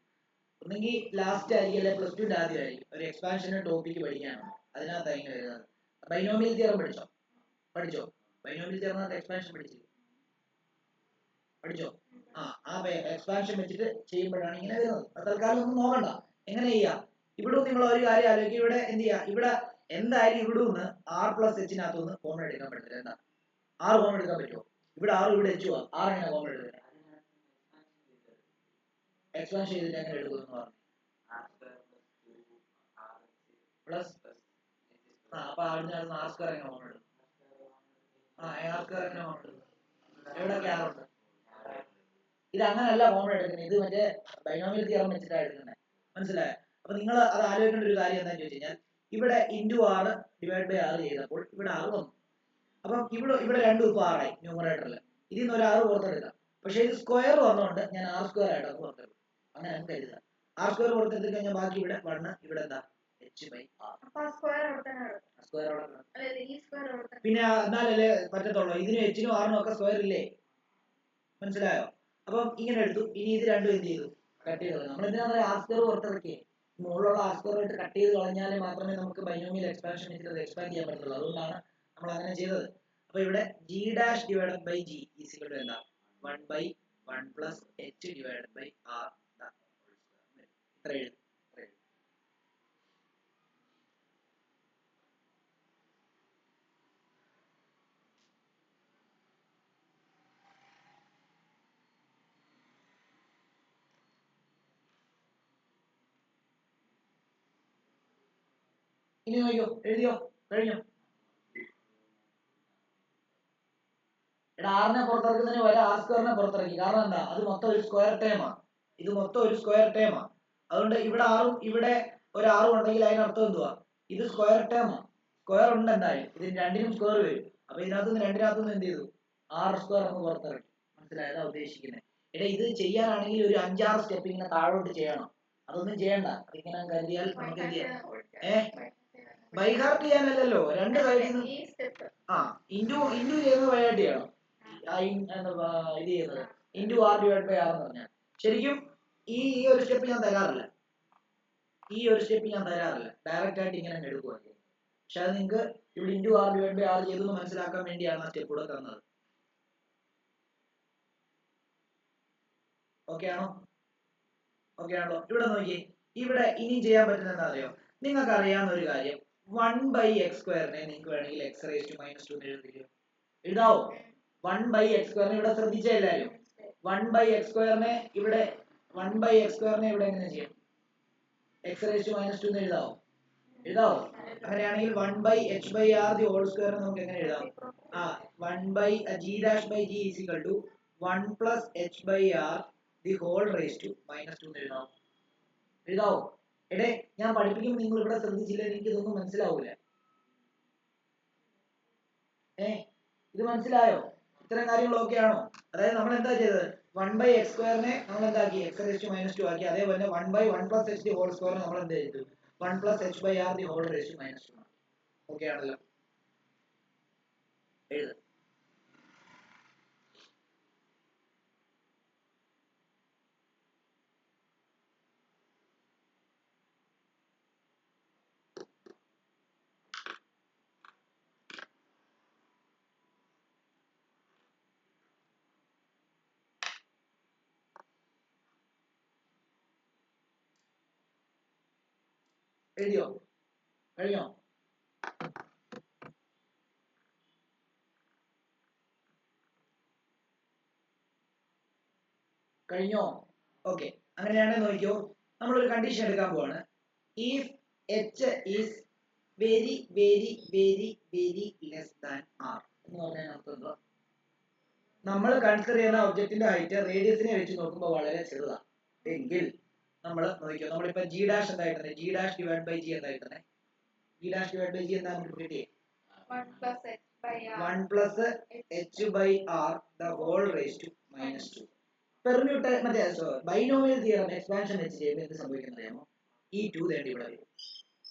ഒന്നെങ്കിൽ ലാസ്റ്റ് ആയിരിക്കും, അല്ലെ +2 ആദ്യമായിരിക്കും ഒരു എക്സ്പാൻഷന് ടോപ്പിക്ക് പഠിക്കാനാണ്. അതിനകത്ത് ഇങ്ങനെ വരുന്നത്. ബൈനോമിയൽ തിയറം പഠിച്ചോ? ബൈനോമിയൽ തിയറം എക്സ്പാൻഷൻ പഠിച്ചോ? ആ എക്സ്പാൻഷൻ വെച്ചിട്ട് ചെയ്യുമ്പോഴാണ് ഇങ്ങനെ വരുന്നത്. അത് തൽക്കാലം ഒന്നും നോക്കണ്ട. എങ്ങനെ ചെയ്യാം? ഇവിടെ നിങ്ങൾ ഒരു കാര്യം ആലോചിക്കുക. ഇവിടെ എന്ത് ചെയ്യാം? ഇവിടെ എന്തായാലും ഇവിടെ നിന്ന് R പ്ലസ് Hനകത്തുനിന്ന് കോമൺ എടുക്കാൻ പറ്റില്ല. എന്താ R കോമൺ എടുക്കാൻ പറ്റുമോ? ഇവിടെ R ഇവിടെ H R എങ്ങനെ കോമൺ എടുക്കുക? എക്സ്പാൻഷൻ ചെയ്തിട്ട് എങ്ങനെ എടുക്കുമെന്ന് പറഞ്ഞു. പ്ലസ് അപ്പൊ അവിടെ R സ്ക്വയർ എങ്ങനെ കോമൺ എടുക്കും? R സ്ക്വയർ എങ്ങനെ കോമൺ എടുക്കും? എവിടെയൊക്കെ R ഉണ്ട്? ഇത് അങ്ങനല്ല കോമൺ എടുക്കുന്നത്, ഇത് മറ്റേ ബൈനോമിയൽ തിയറം വെച്ചിട്ടാണ് എടുക്കുന്നത്. മനസ്സിലായോ? അപ്പൊ നിങ്ങൾ അത് ആലോചിക്കേണ്ട ഒരു കാര്യം എന്താണെന്ന് ചോദിച്ചു കഴിഞ്ഞാൽ, ഇവിടെ into R divide by R ചെയ്തപ്പോൾ ഇവിടെ R വന്നു. അപ്പം ഇവിടെ രണ്ടും ഇപ്പൊ R ആയി ന്യൂമറേറ്ററിൽ. ഇതിൽ നിന്ന് ഒരു R പുറത്തെടുക്കാം. പക്ഷെ ഇത് സ്ക്വയർ വന്നുകൊണ്ട് ഞാൻ R സ്ക്വയർ ആയിട്ട് പുറത്തെടുക്കും. അങ്ങനെ നമുക്ക് കരുതുക. R സ്ക്വയർ പുറത്തെടുത്ത് കഴിഞ്ഞാൽ ബാക്കി ഇവിടെ 1, ഇവിടെ എന്താ h by r. പിന്നെ എന്നാലല്ലേ പറ്റത്തുള്ളൂ. ഇതിനും h നും r നും ഒക്കെ സ്ക്വയർ ഇല്ലേ? മനസ്സിലായോ? അപ്പം ഇങ്ങനെ എടുത്തു. ഇനി ഇത് രണ്ടും എന്ത് ചെയ്തു? കട്ട് ചെയ്ത് കളഞ്ഞു. നമ്മൾ എന്തിനാ ആർ സ്ക്വയർ പുറത്തിറക്കിയേ? മുകളിലുള്ള ആർ സ്ക്വയർ ആയിട്ട് കട്ട് ചെയ്ത് കളഞ്ഞാൽ മാത്രമേ നമുക്ക് ബൈനോമിയൽ എക്സ്പാൻഷൻ വെച്ചിട്ട് എക്സ്പാൻഡ് ചെയ്യാൻ പറ്റുള്ളൂ. അതുകൊണ്ടാണ് നമ്മൾ അങ്ങനെ ചെയ്തത്. അപ്പൊ ഇവിടെ g dash divided by g is equal to എന്താ? 1 by 1 plus h divided by r. ഇത്ര എഴുതി. ഇനി നോക്കിയോ, എഴുതിയോ, കഴിഞ്ഞോ? എടാ ആറിനെ പുറത്തിറക്കുന്നതിന് വരെ ആർ സ്ക്വയറിനെ പുറത്തിറക്കി. കാരണം എന്താ? അത് മൊത്തം ഒരു സ്ക്വയർ ടേമാണ്. ഇത് മൊത്തം ഒരു സ്ക്വയർ ടേമാണ്. അതുകൊണ്ട് ഇവിടെ ആറും ഇവിടെ ഒരു ആറും ഉണ്ടെങ്കിൽ അതിനർത്ഥം എന്തുവാ? ഇത് സ്ക്വയർ ടേമാണ്. സ്ക്വയർ ഉണ്ട് എന്തായാലും. ഇതിന് രണ്ടിനും സ്ക്വയർ വരും. അപ്പൊ ഇതിനകത്തുനിന്ന് രണ്ടിനകത്തുനിന്ന് എന്ത് ചെയ്തു? ആർ സ്ക്വയർ അങ്ങ് പുറത്തിറക്കി. മനസ്സിലായതാ ഉദ്ദേശിക്കുന്നത്? എടാ ഇത് ചെയ്യാനാണെങ്കിൽ ഒരു 5-6 സ്റ്റെപ്പ് ഇങ്ങനെ താഴോട്ട് ചെയ്യണം. അതൊന്നും ചെയ്യണ്ട. അതിങ്ങനെ കരുതിയാൽ നമുക്ക് എന്ത് ചെയ്യാം? ബൈഹാർട്ട് ചെയ്യാനല്ലല്ലോ, രണ്ട് സൈഡിൽ നിന്ന് ഇൻറ്റു ചെയ്യുന്നത് ബൈഹാർട്ട് ചെയ്യണം. ഇത് ചെയ്യുന്നത് into R divide by R എന്ന് പറഞ്ഞാൽ ശരിക്കും ഈ ഒരു സ്റ്റെപ്പ് ഞാൻ തരാറില്ല. ഡയറക്റ്റ് ആയിട്ട് ഇങ്ങനെ എടുക്കുക. പക്ഷെ അത് നിങ്ങൾക്ക് ഇവിടെ into R divide by R ചെയ്തെന്ന് മനസ്സിലാക്കാൻ വേണ്ടിയാണ് ആ സ്റ്റെപ്പ് കൂടെ തന്നത്. ഓക്കെ ആണോ? ഇവിടെ നോക്കിയേ, ഇവിടെ ഇനി ചെയ്യാൻ പറ്റുന്ന എന്താ അറിയോ? നിങ്ങൾക്ക് അറിയാവുന്ന ഒരു കാര്യം, 1 by x സ്ക്വയറിനെ നിങ്ങൾക്ക് വേണമെങ്കിൽ x raised to minus 2 എഴുതിയോ? എഴുതാവോ? 1 by x സ്ക്വയറിനെ ഇവിടെ ശ്രദ്ധിച്ച എല്ലാവരും 1 by x സ്ക്വയറിനെ ഇവിടെ എങ്ങനെ ചെയ്യാം? x raised to minus 2 എന്ന് എഴുതാവോ? അങ്ങനെയാണെങ്കിൽ 1 by h by r the whole square നമുക്ക് എങ്ങനെ എഴുതാം? 1 by g dash by g is equal to 1 plus h by r the whole raised to minus 2 എന്ന് എഴുതാവോ? എടേ ഞാൻ പഠിപ്പിക്കുമ്പോൾ നിങ്ങൾ ഇവിടെ ശ്രദ്ധിച്ചില്ല, എനിക്ക് ഇതൊന്നും മനസ്സിലാവൂല. ഇത് മനസ്സിലായോ? ഇത്തരം കാര്യങ്ങൾ ഓക്കെ ആണോ? അതായത് നമ്മൾ എന്താ ചെയ്തത്? 1 by x സ്ക്വയറിനെ നമ്മൾ എന്താക്കി? x raised to minus 2 ആക്കി. അതേപോലെ 1 by 1 plus h the whole square നമ്മൾ എന്ത് ചെയ്തു? 1 plus h by r the whole raised to minus 2. Okay ആണല്ലോ? എഴുത്. എഴുതിയോ? കഴിഞ്ഞോ? ഓക്കെ. അങ്ങനെയാണെങ്കിൽ നോക്കിയോ, നമ്മളൊരു കണ്ടീഷൻ എടുക്കാൻ പോവാണ്. If h is very very very very less than r എന്ന് പറഞ്ഞാൽ അർത്ഥം എന്താ? നമ്മൾ കൺസിഡർ ചെയ്യുന്ന ഒബ്ജക്റ്റിന്റെ ഹൈറ്റ് റേഡിയസിനെ വെച്ച് നോക്കുമ്പോൾ വളരെ ചെറുതാണ് എങ്കിൽ നമ്മൾ നോക്കിയോ, നമ്മളിപ്പോ g ഡാഷ് എന്തായിട്ടുണ്ട്? g dash divide by g എന്തായിട്ടുണ്ട്? g dash divide by g എന്താ നമുക്ക് കിട്ടിയേ? 1 plus h by r the whole raised to minus 2. Binomial theorem expansion വെച്ച് ചെയ്യുമ്പോൾ എന്ത് സംഭവിക്കുന്നത് അറിയാമോ? ഈ 2 തേണ്ടി ഇവിടെ വരും.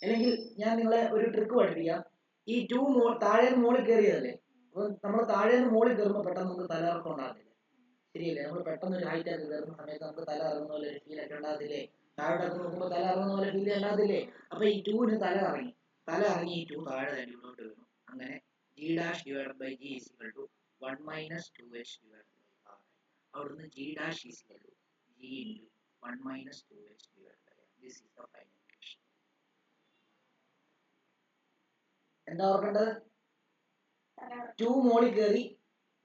അല്ലെങ്കിൽ ഞാൻ നിങ്ങളെ ഒരു ട്രിക്ക് പഠിപ്പിക്കാം. ഈ 2 താഴേന്ന് മുകളിൽ കയറിയതല്ലേ? അപ്പൊ നമ്മൾ താഴേന്ന് മുകളിൽ കയറുമ്പോൾ പെട്ടെന്ന് നമുക്ക് തലകറക്കം ഉണ്ടാകത്തില്ലേ? ശരിയല്ലേ? നമ്മൾ പെട്ടെന്ന് ഒരു ഹൈറ്റ് ഒക്കെ കയറുന്ന സമയത്ത് നമുക്ക് തല ഇറങ്ങുന്ന പോലെ ഒരു ഫീൽ ഒക്കെ ഉണ്ടാകത്തില്ലേ? താഴോട്ടൊക്കെ നോക്കുമ്പോൾ തല ഇറങ്ങുന്ന പോലെ ഫീൽ ഉണ്ടാകത്തില്ലേ? അപ്പൊ ഈ 2-ന് തല ഇറങ്ങി ഈ 2 താഴെ തന്നെ ഇങ്ങോട്ട് വരും. അങ്ങനെ g dash divided by g is equal to 1 minus 2h divided by r. അവിടുന്ന് g dash is equal to g into 1 minus 2h divided by r. This is the final equation. എന്താ ഓർക്കേണ്ടത്? 2 മോളിൽ കയറി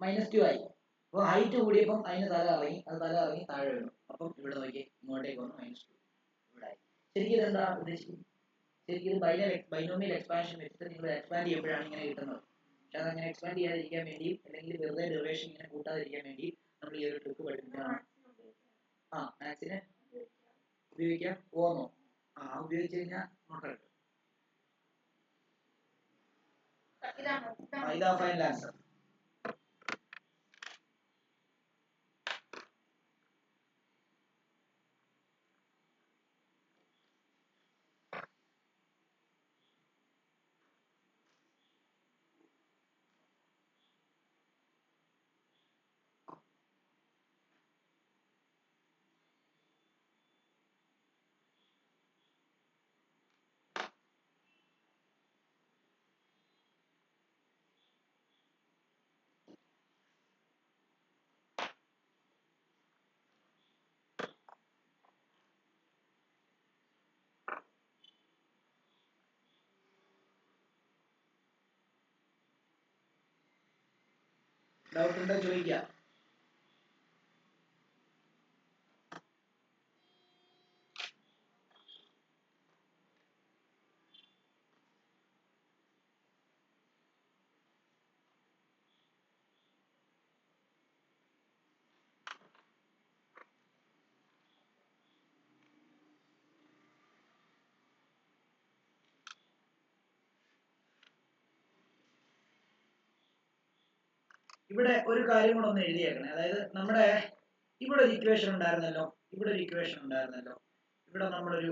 -2 ആയി. അപ്പൊ ഹൈറ്റ് കൂടിയപ്പം അതിന് തല ഇറങ്ങി താഴെ വീണു. അപ്പം ഇവിടെ നോക്കി ഇങ്ങോട്ടേക്ക് വന്നു -2 ഇവിടെ ആയി. ശരിക്കും ഇതെന്താ ഉദ്ദേശിക്കുന്നത്? ശരിക്കും ഇത് ബൈനോമിയൽ എക്സ്പാൻഷൻ വെച്ചിട്ട് നിങ്ങൾ എക്സ്പാൻഡ് ചെയ്യുമ്പോഴാണ് ഇങ്ങനെ കിട്ടുന്നത്. പക്ഷെ അതങ്ങനെ എക്സ്പാൻഡ് ചെയ്യാതിരിക്കാൻ വേണ്ടിയും അല്ലെങ്കിൽ വെറുതെ ഡ്യൂറേഷൻ ഇങ്ങനെ കൂട്ടാതിരിക്കാൻ വേണ്ടി നമ്മൾ ഈ ഒരു ട്രിക്ക് പഠിപ്പിക്കുന്നതാണ്. മാത്സിന് ഉപയോഗിക്കാം. ഓർമ്മോ? ഉപയോഗിച്ച് കഴിഞ്ഞാൽ നോക്കാം. ഇതാ ഫൈനൽ ആൻസർ. ഡൗട്ട് ഉണ്ടോ ചോദിക്കുക. ഇവിടെ ഒരു കാര്യം കൂടെ ഒന്ന് എഴുതിയേക്കണേ. അതായത് നമ്മുടെ ഇവിടെ ഒരു ഇക്വേഷൻ ഉണ്ടായിരുന്നല്ലോ, ഇവിടെ ഒരു ഇക്വേഷൻ ഉണ്ടായിരുന്നല്ലോ. ഇവിടെ നമ്മളൊരു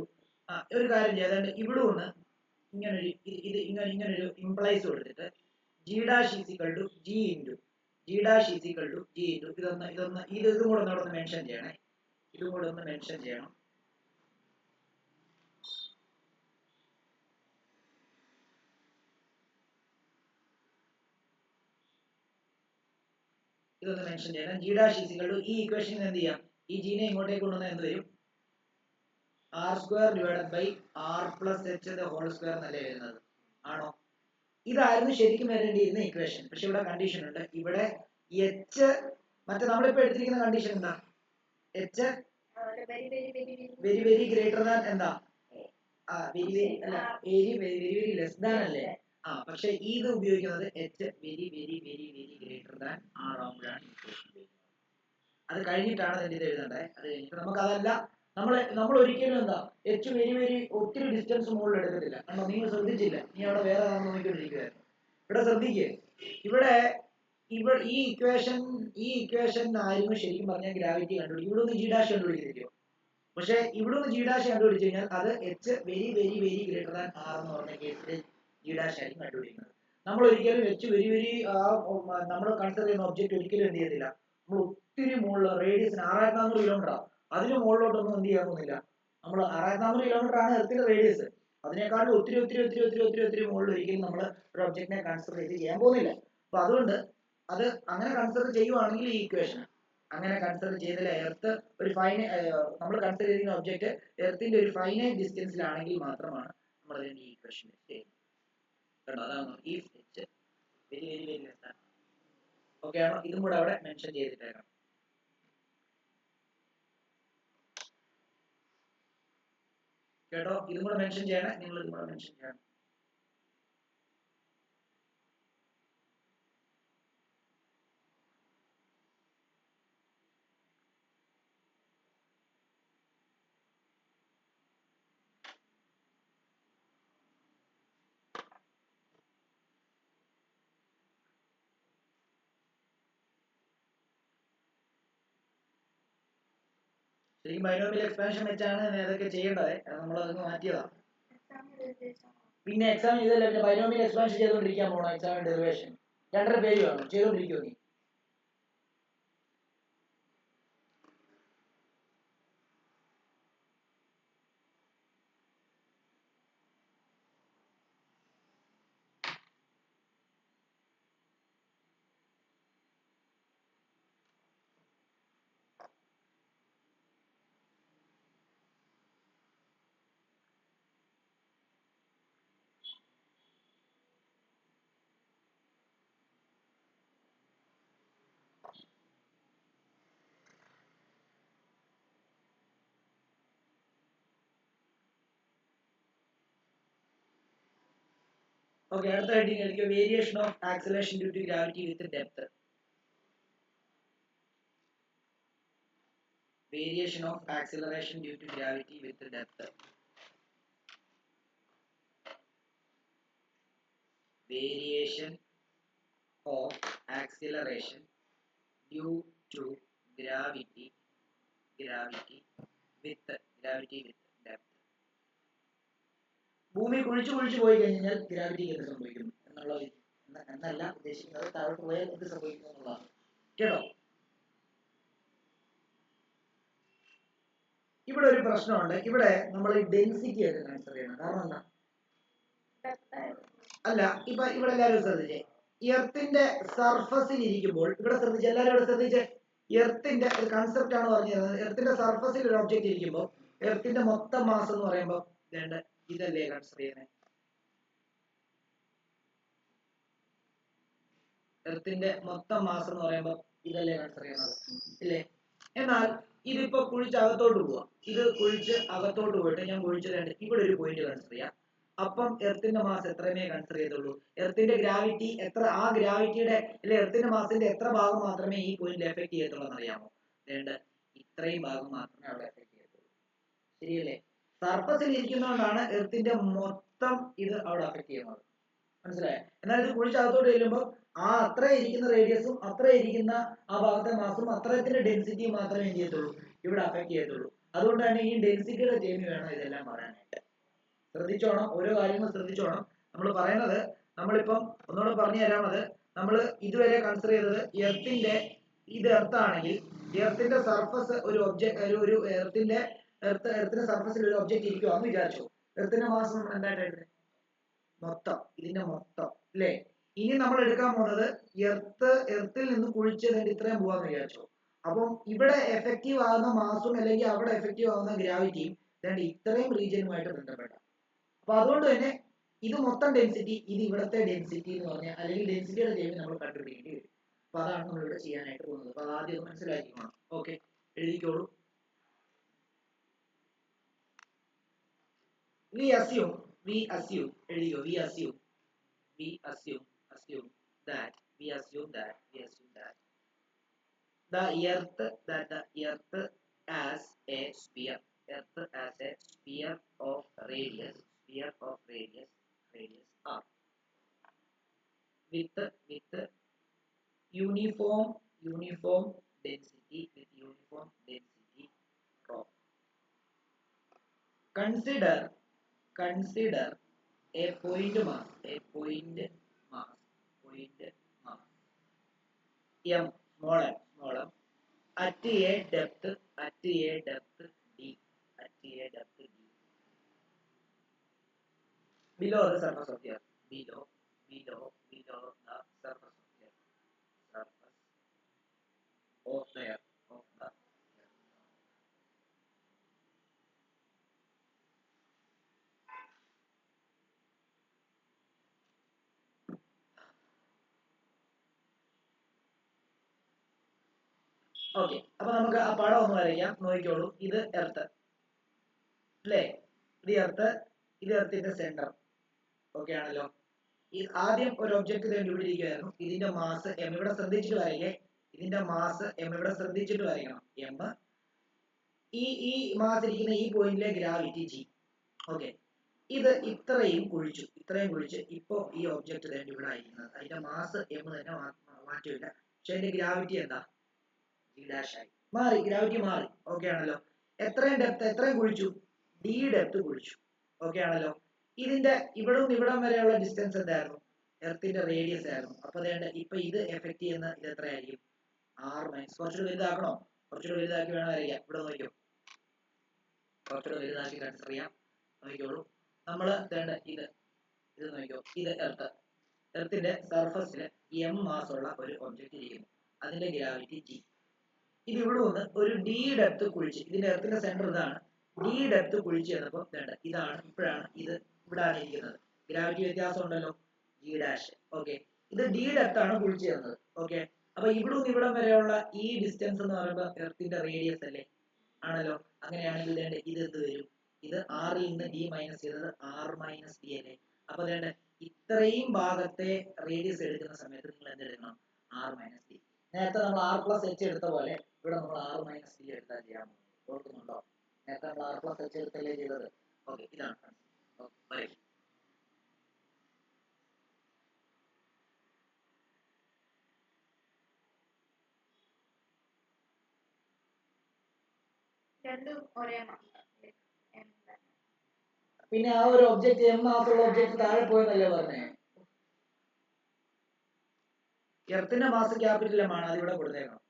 ഒരു കാര്യം ചെയ്താണ്ട് ഇവിടെ ഒന്ന് ഇങ്ങനൊരു ഇത് ഇങ്ങനൊരു ഇംപ്ലൈസ് കൊടുത്തിട്ട് G dash is equal to G into G dash is equal to G into ഇതും കൂടെ ഒന്ന് മെൻഷൻ ചെയ്യണേ. ഇതും കൂടെ ഒന്ന് മെൻഷൻ ചെയ്യണം. ഇതൊന്ന് മെൻഷൻ ചെയ്യണം. ജി ഡാഷ് ഈസിക്കൽ ടു ഈ ഇക്വേഷൻ എന്ത് ചെയ്യാം, ഈ ജീനെ ഇങ്ങോട്ടേക്ക് കൊണ്ടുവന്നാൽ എന്ത് വരും, R square divided by R plus H the whole square എന്നല്ലേ വരുന്നത്, ആണോ? ഇതായിരുന്നു ശരിക്കും വരേണ്ടിയിരുന്ന ഇക്വേഷൻ. പക്ഷെ ഇവിടെ കണ്ടീഷൻ ഉണ്ട്. ഇവിടെ എച്ച് മറ്റേ നമ്മളിപ്പോ എടുത്തിരിക്കുന്ന കണ്ടീഷൻ എന്താ, H very very greater than എന്താ, വെരി വെരി അല്ല very very very less than അല്ലേ. പക്ഷെ ഇത് ഉപയോഗിക്കുന്നത് H very very very very greater than R ആകുമ്പോഴാണ് ഇക്വേഷൻ ഉപയോഗിക്കുന്നത്. അത് കഴിഞ്ഞിട്ടാണ് ഇതിന്റെ ഇത് എഴുതേണ്ടത്. അത് കഴിഞ്ഞിട്ട് നമുക്ക് അതല്ല, നമ്മൾ ഒരിക്കലും എന്താ എച്ച് വെരി വെരി ഒത്തിരി ഡിസ്റ്റൻസ് മുകളിൽ എടുക്കത്തില്ല. കണ്ടോ, നിങ്ങൾ ശ്രദ്ധിച്ചില്ല, നീ അവിടെ വേറെ നോക്കിക്കൊണ്ടിരിക്കുകയായിരുന്നു. ഇവിടെ ശ്രദ്ധിക്കേ, ഇവിടെ ഈ ഇക്വേഷൻ ആയിരുന്നു ശരിക്കും പറഞ്ഞാൽ ഗ്രാവിറ്റി കണ്ടുപിടിക്കും. ഇവിടെ ഒന്ന് ജി ഡാഷ് കണ്ടുപിടിച്ചിരിക്കും. പക്ഷെ ഇവിടെ ഒന്ന് ജി ഡാഷ് കണ്ടുപിടിച്ചു കഴിഞ്ഞാൽ അത് H very very very greater than R എന്ന് പറഞ്ഞ കേസിൽ ജി ഡാഷ് ആയിരിക്കും കണ്ടുപിടിക്കുന്നത്. നമ്മൾ ഒരിക്കലും എച്ച് വെരി വെരി നമ്മൾ കൺസിഡർ ചെയ്യുന്ന ഒബ്ജക്റ്റ് ഒരിക്കലും എന്ത് ചെയ്യത്തില്ല, നമ്മൾ ഒത്തിരി മുകളിൽ റേഡിയസിന് 6400 കിലോമീറ്റർ അതിന് മുകളിലോട്ടൊന്നും എന്ത് ചെയ്യാൻ പോകുന്നില്ല. നമ്മൾ 6400 കിലോമീറ്റർ ആണ് എർത്തിന്റെ റേഡിയസ്. അതിനേക്കാളും ഒത്തിരി ഒത്തിരി ഒത്തിരി ഒത്തിരി ഒത്തിരി ഒത്തിരി മുകളിൽ ഒരിക്കലും നമ്മൾ ഒരു ഒബ്ജക്റ്റിനെ കൺസിഡർ ചെയ്ത് ചെയ്യാൻ പോകുന്നില്ല. അപ്പൊ അതുകൊണ്ട് അത് അങ്ങനെ കൺസിഡർ ചെയ്യുവാണെങ്കിൽ ഈ ഇക്വേഷൻ അങ്ങനെ കൺസിഡർ ചെയ്തില്ല, എർത്ത് ഒരു നമ്മൾ കൺസിഡർ ചെയ്യുന്ന ഒബ്ജക്റ്റ് എർത്തിന്റെ ഒരു ഫൈനൈറ്റ് ഡിസ്റ്റൻസിലാണെങ്കിൽ മാത്രമാണ് നമ്മൾ അതിന്റെ ഈ ഇക്വേഷൻ ചെയ്യുന്നത്. അതാണ് ഈ വെരി വെരി വെരി ലെസ് ആണ്. ഓക്കെ ആണോ? ഇതും കൂടെ അവിടെ മെൻഷൻ ചെയ്തിട്ടേക്കണം. കേട്ടോ, ഇതും കൂടെ മെൻഷൻ ചെയ്യണേ. നിങ്ങൾ ഇതും കൂടെ മെൻഷൻ ചെയ്യണം. ശരിക്കും ബൈനോമിയൽ എക്സ്പാൻഷൻ വെച്ചാണ് ഇതൊക്കെ ചെയ്യേണ്ടത്. നമ്മൾ അതൊന്ന് മാറ്റിയതാണ്. പിന്നെ എക്സാം ചെയ്തല്ലേ, പിന്നെ ബൈനോമിയൽ എക്സ്പാൻഷൻ ചെയ്തുകൊണ്ടിരിക്കാൻ പോകണം. എക്സാം ഡെറിവേഷൻ 2.5 പേജ് വേണം, ചെയ്തുകൊണ്ടിരിക്കുമോ നീ? ഓക്കെ, അടുത്ത ഹെഡിങ് ആയിരിക്കും variation of acceleration due to gravity with depth. Variation of acceleration due to gravity with depth. Variation of acceleration due to gravity with depth. ഭൂമി കുഴിച്ചു പോയി കഴിഞ്ഞാൽ ഗ്രാവിറ്റിക്ക് എന്ത് സംഭവിക്കും എന്നല്ല ഉദ്ദേശിക്കുന്നത്, താഴോട്ട് പോയാൽ എന്ത് സംഭവിക്കും എന്നുള്ളതാണ്. കേട്ടോ, ഇവിടെ ഒരു പ്രശ്നമുണ്ട്. ഇവിടെ നമ്മൾ ഈ ഡെൻസിറ്റി ഒക്കെ കൺസിഡർ ചെയ്യണം. കാരണം എന്താ, അല്ല ഇപ്പൊ ഇവിടെ എല്ലാവരും ശ്രദ്ധിച്ചേ, എർത്തിന്റെ സർഫസിൽ ഇരിക്കുമ്പോൾ ഇവിടെ ശ്രദ്ധിച്ചേ, എല്ലാവരും ഇവിടെ ശ്രദ്ധിച്ചേ, എർത്തിന്റെ ഒരു കൺസെപ്റ്റ് ആണ് പറഞ്ഞിരുന്നത്. എർത്തിന്റെ സർഫസിൽ ഒരു ഒബ്ജക്റ്റ് ഇരിക്കുമ്പോൾ എർത്തിന്റെ മൊത്തം മാസ് എന്ന് പറയുമ്പോൾ ഇതല്ലേ കൺസിഡർ ചെയ്യുന്നത്. എർത്തിന്റെ മൊത്തം മാസം എന്ന് പറയുമ്പോൾ ഇതല്ലേ കൺസിഡർ ചെയ്യുന്നത് ഇല്ലേ? എന്നാൽ ഇതിപ്പോ കുഴിച്ച് അകത്തോട്ട് പോവാ. ഇത് കുഴിച്ച് അകത്തോട്ട് പോയിട്ട് ഞാൻ കുഴിച്ചിട്ടുണ്ട് ഇവിടെ ഒരു പോയിന്റ് കൺസിഡർ ചെയ്യാം. അപ്പം എർത്തിന്റെ മാസ് എത്രമേ കൺസിഡർ ചെയ്തുള്ളൂ? എർത്തിന്റെ ഗ്രാവിറ്റി എത്ര, ആ ഗ്രാവിറ്റിയുടെ അല്ലെ എർത്തിന്റെ മാസിന്റെ എത്ര ഭാഗം മാത്രമേ ഈ പോയിന്റിൽ എഫക്ട് ചെയ്യത്തുള്ളൂ എന്നറിയാമോ? വേണ്ട, ഇത്രയും ഭാഗം മാത്രമേ അവിടെ എഫക്ട് ചെയ്യത്തുള്ളൂ. ശരിയല്ലേ? സർഫസിൽ ഇരിക്കുന്നതുകൊണ്ടാണ് എർത്തിന്റെ മൊത്തം ഇത് അവിടെ അഫക്ട് ചെയ്യുന്നത്. മനസ്സിലായോ? എന്നാൽ ഇത് കുഴിച്ചകത്തോട്ട് ചെല്ലുമ്പോൾ ആ അത്ര ഇരിക്കുന്ന റേഡിയസും അത്ര ഇരിക്കുന്ന ആ ഭാഗത്തെ മാസും അത്രത്തിന്റെ ഡെൻസിറ്റിയും മാത്രമേ എന്ത് ചെയ്യത്തുള്ളൂ ഇവിടെ അഫക്ട് ചെയ്യത്തുള്ളൂ. അതുകൊണ്ട് തന്നെ ഈ ഡെൻസിറ്റിയുടെ ടേമിൽ വേണം ഇതെല്ലാം പറയാനായിട്ട്. ശ്രദ്ധിച്ചോണം, ഓരോ കാര്യങ്ങളും ശ്രദ്ധിച്ചോണം. നമ്മൾ പറയുന്നത്, നമ്മളിപ്പം ഒന്നുകൂടെ പറഞ്ഞു തരാം. അത് നമ്മൾ ഇതുവരെ കൺസിഡർ ചെയ്തത് എർത്തിന്റെ, ഇത് എർത്താണെങ്കിൽ എർത്തിന്റെ സർഫസ് ഒരു ഒബ്ജക്ട്, ഒരു എർത്തിന്റെ സർഫസിൽ ഒരു ഒബ്ജക്ട് ഇരിക്കുവാന്ന് വിചാരിച്ചു. എർത്തിന്റെ മാസ് നമ്മൾ എന്തായിട്ട് മൊത്തം, ഇതിന്റെ മൊത്തം അല്ലേ? ഇനി നമ്മൾ എടുക്കാൻ പോകുന്നത് എർത്തിൽ നിന്ന് കുഴിച്ചതിന്റെ ഇത്രയും പോവാന്ന് വിചാരിച്ചു. അപ്പം ഇവിടെ എഫക്റ്റീവ് ആകുന്ന മാസും അല്ലെങ്കിൽ അവിടെ എഫക്റ്റീവ് ആകുന്ന ഗ്രാവിറ്റിയും ഇത്രയും റീജിയനുമായിട്ട് ബന്ധപ്പെട്ട. അപ്പൊ അതുകൊണ്ട് തന്നെ ഇത് മൊത്തം ഡെൻസിറ്റി, ഇത് ഇവിടത്തെ ഡെൻസിറ്റി എന്ന് പറഞ്ഞാൽ അല്ലെങ്കിൽ ഡെൻസിറ്റിയുടെ ടേമിൽ നമ്മൾ കണ്ടുപിടിക്കേണ്ടി വരും. അപ്പൊ അതാണ് നമ്മൾ ഇവിടെ ചെയ്യാനായിട്ട് പോകുന്നത്. അപ്പൊ ആദ്യം ഒന്ന് മനസ്സിലാക്കിക്കോണം. ഓക്കെ, എഴുതിക്കോളൂ. We assume എഴുതിക്കോ. We assume that the earth as a sphere of radius r with uniform density rho. Consider a point mass m, small m, at a depth d below the surface of the earth, below the surface of the earth, okay. അപ്പൊ നമുക്ക് ആ പടം ഒന്ന് വരയ്ക്കാം. നോക്കിക്കോളൂ. ഇത് earth അല്ലേ? ഇത് എർത്തിന്റെ സെന്റർ. ഓക്കെ ആണല്ലോ? ആദ്യം ഒരു ഒബ്ജക്ട് ഇവിടെ ഇരിക്കുമായിരുന്നു. ഇതിന്റെ മാസ് എം. ഇവിടെ ശ്രദ്ധിച്ചിട്ട് വരയ്ക്കേ. ഇതിന്റെ മാസ് എം. ഇവിടെ ശ്രദ്ധിച്ചിട്ട് വരയ്ക്കണം. എം. ഈ മാസ് ഇരിക്കുന്ന ഈ പോയിന്റിലെ ഗ്രാവിറ്റി ജി. ഓക്കെ, ഇത് ഇത്രയും കുഴിച്ചു. ഇപ്പോ ഈ ഒബ്ജക്ട് ഇവിടെ ആയിരിക്കുന്നത്. അതിന്റെ മാസ് എം തന്നെ, മാറ്റമില്ല. പക്ഷെ അതിന്റെ ഗ്രാവിറ്റി എന്താ? മാറി, ഗ്രാവിറ്റി മാറി. ഓക്കെ ആണല്ലോ? എത്രയും കുഴിച്ചു? ഡി ഡെപ്ത് കുഴിച്ചു. ഓക്കെ ആണല്ലോ? ഇതിന്റെ ഇവിടം വരെയുള്ള ഡിസ്റ്റൻസ് എന്തായിരുന്നു? എർത്തിന്റെ റേഡിയസ് ആയിരുന്നു. അപ്പൊ ഇപ്പൊ ഇത് എഫക്ട് ചെയ്യുന്ന ഇത് എത്രയായിരിക്കും? r minus. കുറച്ചുകൂടി വലുതാക്കണോ? കുറച്ചുകൂടി വലുതാക്കി വേണം വരയ്ക്കാം. ഇവിടെ നോക്കിയോ, കുറച്ചുകൂടി വലുതാക്കി കൺസിഡർ ചെയ്യാം. നോക്കിക്കോളൂ. നമ്മള് ഇത് നോക്കിയോ. ഇത് എർത്തിന്റെ സർഫസിൽ എം മാസ് ഉള്ള ഒരു ഒബ്ജക്ട് ഇരിക്കുന്നു. അതിന്റെ ഗ്രാവിറ്റി ജി. ഇത് ഇവിടെ വന്ന് ഒരു ഡി ഡെപ്ത് കുഴിച്ച്, ഇതിന്റെ എർത്തിന്റെ സെന്റർ ഇതാണ്. ഡി ഡെപ്ത് കുഴിച്ച് ചെന്നപ്പോ ഇതാണ്, ഇപ്പോഴാണ് ഇത് ഇവിടാണ് ഇരിക്കുന്നത്. ഗ്രാവിറ്റി വ്യത്യാസം ഉണ്ടല്ലോ, ജി ഡാഷ്. ഓക്കെ, ഇത് ഡി ഡെപ്ത് ആണ് കുഴിച്ച് ചെന്നത്. ഓക്കെ, അപ്പൊ ഇവിടം വരെയുള്ള ഈ ഡിസ്റ്റൻസ് എന്ന് പറയുമ്പോൾ എർത്തിന്റെ റേഡിയസ് അല്ലേ? ആണല്ലോ? അങ്ങനെയാണെങ്കിൽ ഇത് എന്ത് വരും? ഇത് ആറിൽ നിന്ന് ഡി മൈനസ് ചെയ്തത് ആർ മൈനസ് ഡി അല്ലേ? അപ്പൊ ഇത്രയും ഭാഗത്തെ റേഡിയസ് എടുക്കുന്ന സമയത്ത് നിങ്ങൾ എന്തെടുക്കണം? R minus D. നേരത്തെ നമ്മൾ ആർ പ്ലസ് എച്ച് എടുത്ത പോലെ ഇവിടെ നമ്മൾ ആർ മൈനസ് ഡി എടുത്താൽ ചെയ്യാൻ ഓർക്കുന്നുണ്ടോ? നേരത്തെ നമ്മൾ ആർ പ്ലസ് എച്ച് എടുത്തല്ലേ ചെയ്തത്? ഓക്കെ, ഇതാണ്. പിന്നെ ആ ഒരു ഒബ്ജക്ട് എം മാസുള്ള ഒബ്ജക്ട് താഴെ പോയെന്നല്ലേ പറഞ്ഞേ? എർത്തിന്റെ മാസ് ക്യാപിറ്റൽ എം ആണ്, അതിവിടെ കൊടുത്തേക്കണം.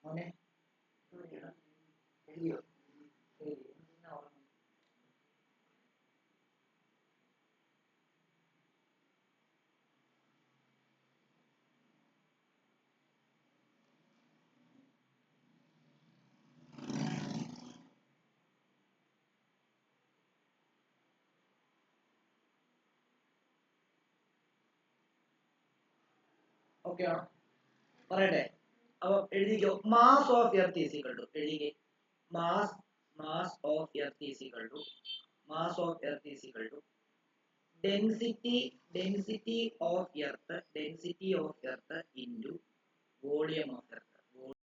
മോനെ എഴുതിയോ? ഓക്കെ ആണോ? പറയട്ടെ. അപ്പൊ എഴുതിക്കോ. Mass of Earth is equal to, എഴുതിക്കേ, mass of Earth is equal to, mass of Earth is equal to density of Earth into volume of earth.